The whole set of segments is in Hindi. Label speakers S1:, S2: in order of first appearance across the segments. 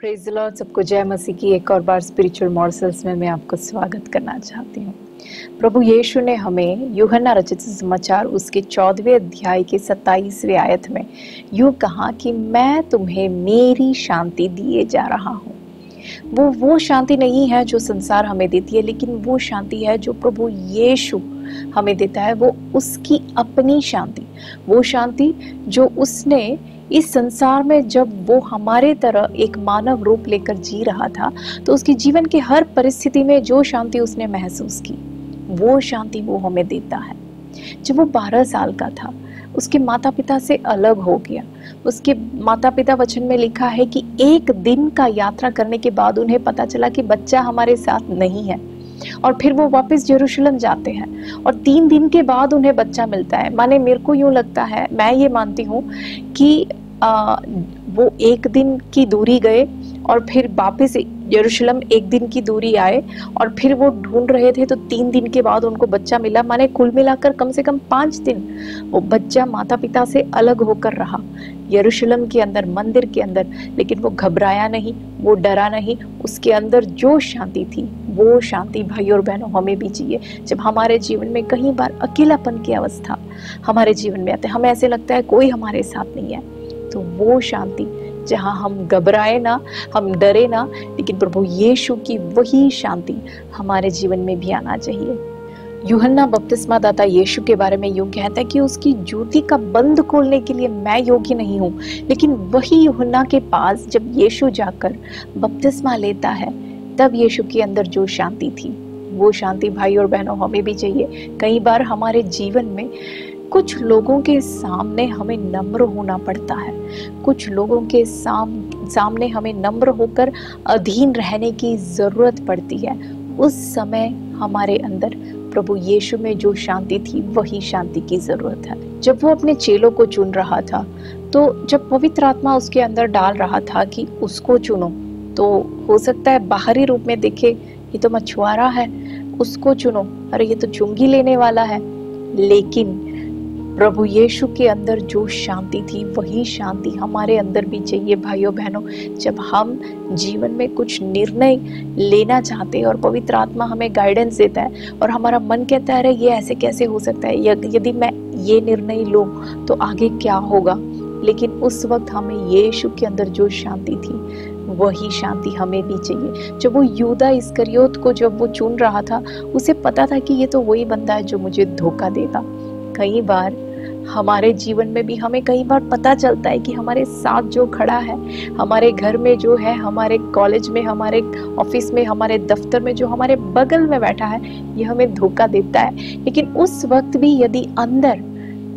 S1: Praise the Lord. सबको जय मसीह की एक और बार स्पिरिचुअल मॉर्सल्स में मैं आपको स्वागत करना चाहती हूँ। प्रभु यीशु ने हमें यूहन्ना रचित समाचार उसके 14वें अध्याय के 27वें आयत में यूँ कहा कि मैं तुम्हें मेरी शांति दिए जा रहा हूँ। वो शांति नहीं है जो संसार हमें देती है, लेकिन वो शांति है जो प्रभु यीशु हमें देता है। वो उसकी अपनी शांति, वो शांति जो उसने इस संसार में जब वो हमारे तरह एक मानव रूप लेकर जी रहा था, तो उसके जीवन की हर परिस्थिति में जो शांति उसने महसूस की, वो शांति वो हमें देता है। जब वो 12 साल का था, उसके माता पिता से अलग हो गया। उसके माता पिता वचन में लिखा है कि एक दिन का यात्रा करने के बाद उन्हें पता चला कि बच्चा हमारे साथ नहीं है, और फिर वो वापस यरूशलेम जाते हैं और 3 दिन के बाद उन्हें बच्चा मिलता है। माने मेरे को यूं लगता है, मैं ये मानती हूँ कि वो 1 दिन की दूरी गए और फिर वापस यरूशलेम 1 दिन की दूरी आए, और फिर वो ढूंढ रहे थे तो 3 दिन के बाद उनको बच्चा मिला। माने कुल मिलाकर कम से कम 5 दिन वो बच्चा माता पिता से अलग होकर रहा यरूशलेम के अंदर, मंदिर के अंदर। लेकिन वो घबराया नहीं, वो डरा नहीं। उसके अंदर जो शांति थी, वो शांति भाई और बहनों हमें भी चाहिए। जब हमारे जीवन में कई बार अकेलापन की अवस्था हमारे जीवन में आते, हमें ऐसे लगता है कोई हमारे साथ नहीं है, तो वो शांति जहाँ हम घबराए ना, हम डरे ना, लेकिन प्रभु यीशु की वही शांति हमारे जीवन में भी आना चाहिए। यूहन्ना बपतिस्मा दाता यीशु के बारे में यूं कहता है कि उसकी जूती का बंद खोलने के लिए मैं योग्य नहीं हूँ, लेकिन वही यूहन्ना के पास जब यीशु जाकर बपतिस्मा लेता है, तब यीशु के अंदर जो शांति थी, वो शांति भाई और बहनों हमें भी चाहिए। कई बार हमारे जीवन में कुछ लोगों के सामने हमें नम्र होना पड़ता है, कुछ लोगों के सामने हमें नम्र होकर अधीन रहने की ज़रूरत पड़ती है। उस समय हमारे अंदर प्रभु यीशु में जो शांति थी, वही शांति की ज़रूरत है। जब वो अपने चेलों को चुन रहा था, तो जब पवित्र आत्मा उसके अंदर डाल रहा था कि उसको चुनो, तो हो सकता है बाहरी रूप में देखे ये तो मछुआरा है, उसको चुनो, अरे ये तो चुंगी लेने वाला है। लेकिन प्रभु यीशु के अंदर जो शांति थी, वही शांति हमारे अंदर भी चाहिए भाइयों बहनों। जब हम जीवन में कुछ निर्णय लेना चाहते हैं और पवित्र आत्मा हमें गाइडेंस देता है और हमारा मन कहता है ये ऐसे कैसे हो सकता है, यदि मैं ये निर्णय लूँ तो आगे क्या होगा, लेकिन उस वक्त हमें यीशु के अंदर जो शांति थी, वही शांति हमें भी चाहिए। जब वो यूदा इस्करियोत को जब वो चुन रहा था, उसे पता था कि ये तो वही बंदा है जो मुझे धोखा देगा। कई बार हमारे जीवन में भी हमें कई बार पता चलता है कि हमारे साथ जो खड़ा है, हमारे घर में जो है, हमारे कॉलेज में, हमारे ऑफिस में, हमारे दफ्तर में जो हमारे बगल में बैठा है, ये हमें धोखा देता है। लेकिन उस वक्त भी यदि अंदर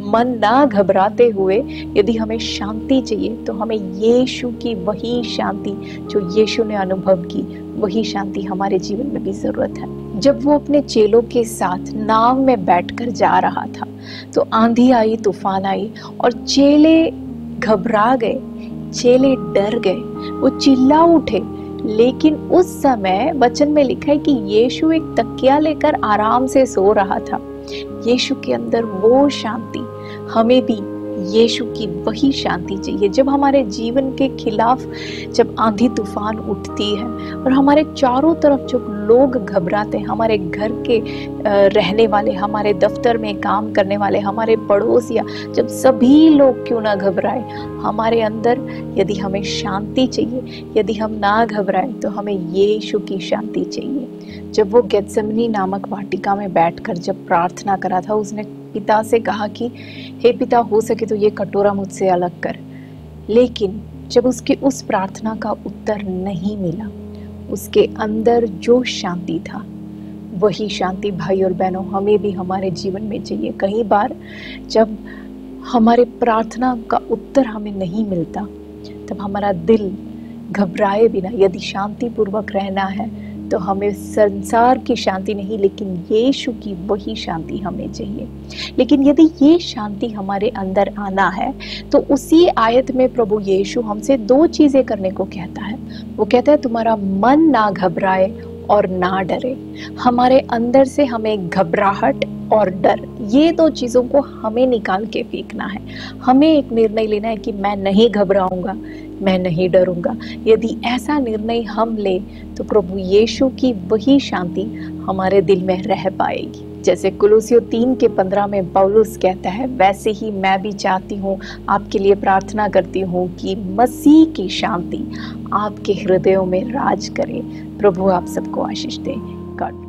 S1: मन ना घबराते हुए यदि हमें शांति चाहिए, तो हमें यीशु की वही शांति जो यीशु ने अनुभव की, वही शांति हमारे जीवन में भी जरूरत है। जब वो अपने चेलों के साथ नाव में बैठकर जा रहा था, तो आंधी आई, तूफान आई और चेले घबरा गए, चेले डर गए, वो चिल्ला उठे। लेकिन उस समय वचन में लिखा है कि यीशु एक तकिया लेकर आराम से सो रहा था। यीशु के अंदर वो शांति, हमें भी यीशु की वही शांति चाहिए। जब हमारे जीवन के खिलाफ जब आंधी तूफान उठती है और हमारे चारों तरफ जो लोग घबराते हैं, हमारे घर के रहने वाले, हमारे दफ्तर में काम करने वाले, हमारे पड़ोसिया, जब सभी लोग क्यों ना घबराए, हमारे अंदर यदि हमें शांति चाहिए, यदि हम ना घबराए, तो हमें यीशु की शांति चाहिए। जब वो गेत्सेमनी नामक वाटिका में बैठकर जब प्रार्थना करा था, उसने पिता से कहा कि हे पिता, हो सके तो ये कटोरा मुझसे अलग कर। लेकिन जब उसकी उस प्रार्थना का उत्तर नहीं मिला, उसके अंदर जो शांति था, वही शांति भाई और बहनों हमें भी हमारे जीवन में चाहिए। कई बार जब हमारे प्रार्थना का उत्तर हमें नहीं मिलता, तब हमारा दिल घबराए बिना यदि शांति पूर्वक रहना है, तो हमें संसार की शांति नहीं, लेकिन यीशु की वही शांति हमें चाहिए। लेकिन यदि ये शांति हमारे अंदर आना है, तो उसी आयत में प्रभु यीशु हमसे 2 चीजें करने को कहता है। वो कहता है तुम्हारा मन ना घबराए और ना डरे। हमारे अंदर से हमें घबराहट और डर, ये 2 चीज़ों को हमें निकाल के फेंकना है। हमें एक निर्णय लेना है कि मैं नहीं घबराऊंगा, मैं नहीं डरूंगा। यदि ऐसा निर्णय हम ले तो प्रभु यीशु की वही शांति हमारे दिल में रह पाएगी। जैसे कुलुस्सियों 3:15 में पौलुस कहता है, वैसे ही मैं भी चाहती हूँ, आपके लिए प्रार्थना करती हूँ कि मसीह की शांति आपके हृदयों में राज करे। प्रभु आप सबको आशीष दे। गॉड